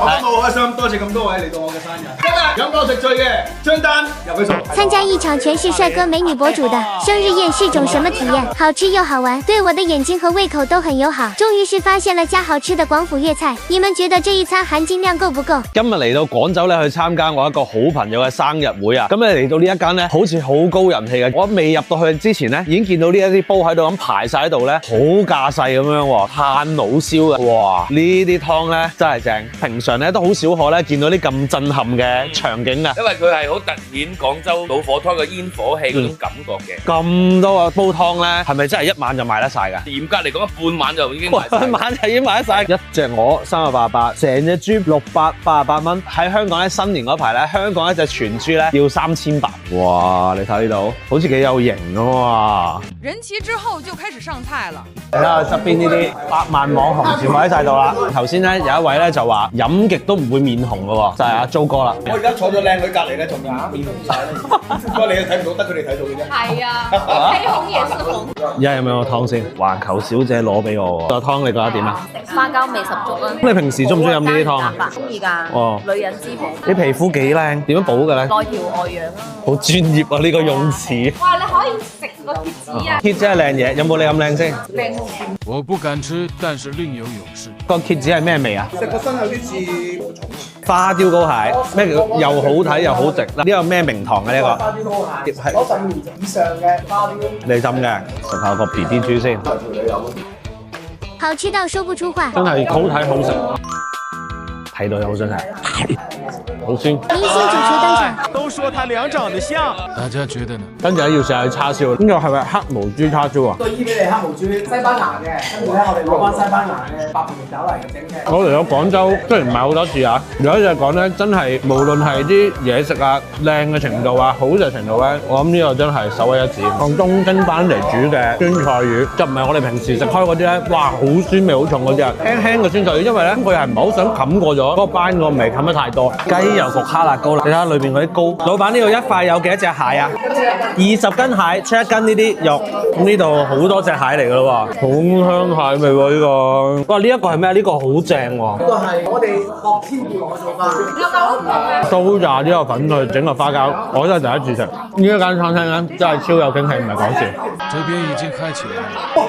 我都好開心，多謝咁多位嚟到我嘅生日。今日飲過食醉嘅張單入去數。參加一場全是帥哥美女博主的生日宴是種什麼體驗？好吃又好玩，對我的眼睛和胃口都很友好。終於是發現了家好吃的廣府粵菜，你們覺得這一餐含金量夠不夠？今日嚟到廣州咧，去參加我一個好朋友嘅生日會啊！咁你嚟到呢一間咧，好似好高人氣嘅。我未入到去之前咧，已經見到呢一啲煲喺度咁排晒喺度咧，好架勢咁樣喎，炭爐燒嘅，哇！呢啲湯咧真係正。平常咧都好少可咧見到啲咁震撼嘅場景啊！因為佢係好突顯廣州老火湯嘅煙火氣嗰種感覺嘅。咁多個煲湯咧，係咪真係一晚就賣得晒㗎？嚴格嚟講，半晚就已經賣晒。半晚就已經賣得晒。一隻鵝388，成隻豬688蚊。喺香港咧新年嗰排咧，香港一隻全豬咧要3800。哇！你睇呢度，好似幾有型㗎喎。人齊之後就開始上菜啦。睇下側邊呢啲百萬網紅全部喺晒度啦。頭先咧有一位咧就話飲極都唔會面紅㗎喎，就係阿租哥啦。我而家坐咗靚女隔離咧，仲面紅晒啦。不過你睇唔到，得佢哋睇到嘅啫。係啊，黑紅也是紅。而家有冇個湯先？環球小姐攞俾我喎。個湯你覺得點啊？花膠味十足啊！咁你平時中唔中意飲呢啲湯啊？中意㗎。哦。女人之寶。你皮膚幾靚？點樣補嘅咧？內調外養啊！好專業啊！呢個用詞。哇！你可以食個貼紙啊！蠍子係靚嘢，有冇你咁靚先？靚我不敢吃，但是另有勇士。個蠍子係咩味啊？食個身有啲似毛蟲。花雕膏蟹，咩叫又好睇又好食？呢個咩名堂嘅呢個？花雕膏蟹，攞15年以上嘅花雕。你浸嘅，食下個 BB 豬先。好吃到說不出話。真係好睇好食，睇到又好想食，好鮮。明星主廚登場。都說他倆長得像，大家覺得呢？跟住要試下叉燒，呢個係咪黑毛豬叉燒啊？對伊比利黑毛豬，西班牙嘅，跟住咧我哋攞翻西班牙嘅白皮酒嚟整嘅。我嚟咗廣州，雖然唔係好多次啊，有一隻講咧，真係無論係啲嘢食啊、靚嘅程度啊、好食程度咧，我諗呢個真係首屈一指。用東京斑嚟煮嘅酸菜魚，就唔係我哋平時食開嗰啲咧，哇，好酸味好重嗰啲啊，輕輕嘅酸菜魚，因為咧佢係唔係好想冚過咗嗰個斑個味，冚得太多。雞油焗蝦辣膏啦，你睇下裏邊嗰啲膏。老闆呢度一塊有幾多隻蟹啊？20斤蟹，出1斤呢啲肉，咁呢度好多隻蟹嚟㗎咯喎，好香蟹味喎呢個。哇！呢一個係咩？呢個好正喎。呢個係我哋學天婦羅嘅做法。酥炸呢個粉去整個花膠，我真係第一次食。呢一間餐廳咧真係超有驚喜，唔係講笑。這邊已經開起來了。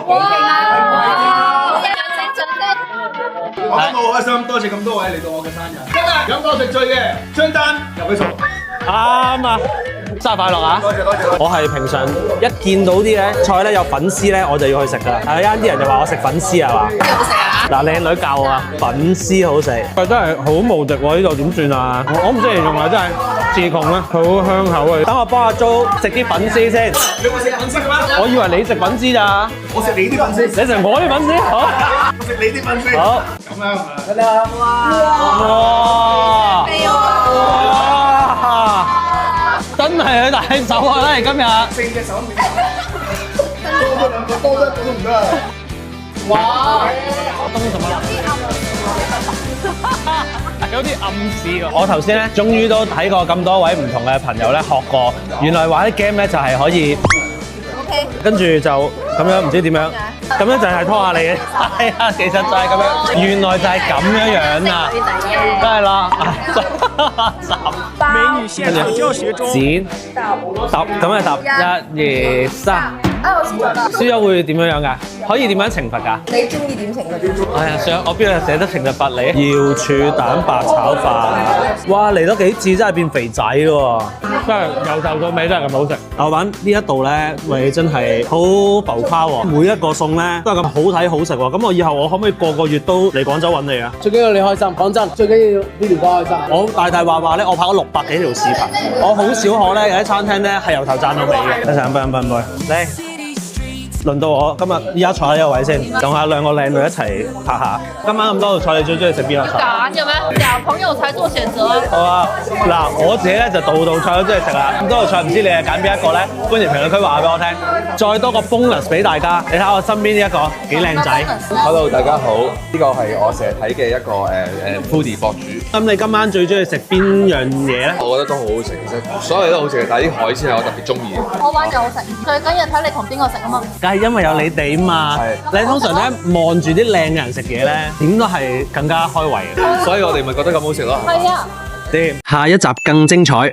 哇！我都好開心，多謝咁多位嚟到我嘅生日。今日飲過食醉嘅張單入去數。啱啊！生日快樂啊！多謝多謝。我係平常一見到啲咧菜咧有粉絲咧，我就要去食㗎啦。係啱啲人就話我食粉絲係嘛？咩好食啊？嗱，靚女教我啊，粉絲好食。喂，真係好無敵喎！呢度點算啊？我唔識形容啊，真係自窮啦，好香口啊！等我幫阿 Jo 食啲粉絲先。你會食粉絲嘅咩？我以為你食粉絲咋？我食你啲粉絲。你食我啲粉絲？好。我食你啲粉絲。好。咁樣啊。得啦，哇！係啊！哇！真係佢大手啊！嚟今日。 4隻手面。多咗2個，多咗1個都唔得啊！哇！有啲暗示㗎。我頭先咧，終於都睇過咁多位唔同嘅朋友咧學過，原來玩啲 game 咧就係可以 OK，跟住就咁樣唔知點樣，咁樣就係拖下你嘅。係啊，其實就係咁樣，原來就係咁樣啊，梗係啦。美女現場教學中。剪揼咁啊揼，1、2、3。啊，我先做啦。輸咗會點樣㗎？可以點樣懲罰㗎？你中意點懲罰？哎呀，上我邊度寫得懲罰你？瑤柱蛋白炒飯，哇嚟多幾次真係變肥仔喎！真係由頭到尾都係咁好食。老闆呢一度咧，喂真係好浮誇喎！每一個餸咧都係咁好睇好食喎。咁我以後我可唔可以個個月都嚟廣州揾你啊？最緊要你開心，講真，最緊要呢條歌開心。我大大話咧，我拍咗600幾條視頻，我好少可咧有啲餐廳咧係由頭讚到尾嘅。一陣飲杯，嚟。輪到我今日依家坐喺呢個位先，同下兩個靚女一齊拍下。今晚咁多道菜，你最中意食邊個菜？揀嘅咩？兩朋友才做選擇。好啊，嗱，我自己咧就道菜都中意食啦。咁多道菜唔知你係揀邊一個咧？歡迎評論區話俾我聽。再多個 bonus 俾大家，你睇我身邊呢一個幾靚仔。Hello， 大家好，呢個係我成日睇嘅一個foodie 博主。咁你今晚最中意食邊樣嘢咧？我覺得都好好食，其實所有嘢都好食嘅，但係啲海鮮係我特別中意嘅。我玩就好食，最緊要睇你同邊個食啊嘛。梗係因為有你哋嘛。你通常咧望住啲靚嘅人食嘢咧，點都係更加開胃嘅。所以我哋咪覺得咁好食咯。係啊。下一集更精彩。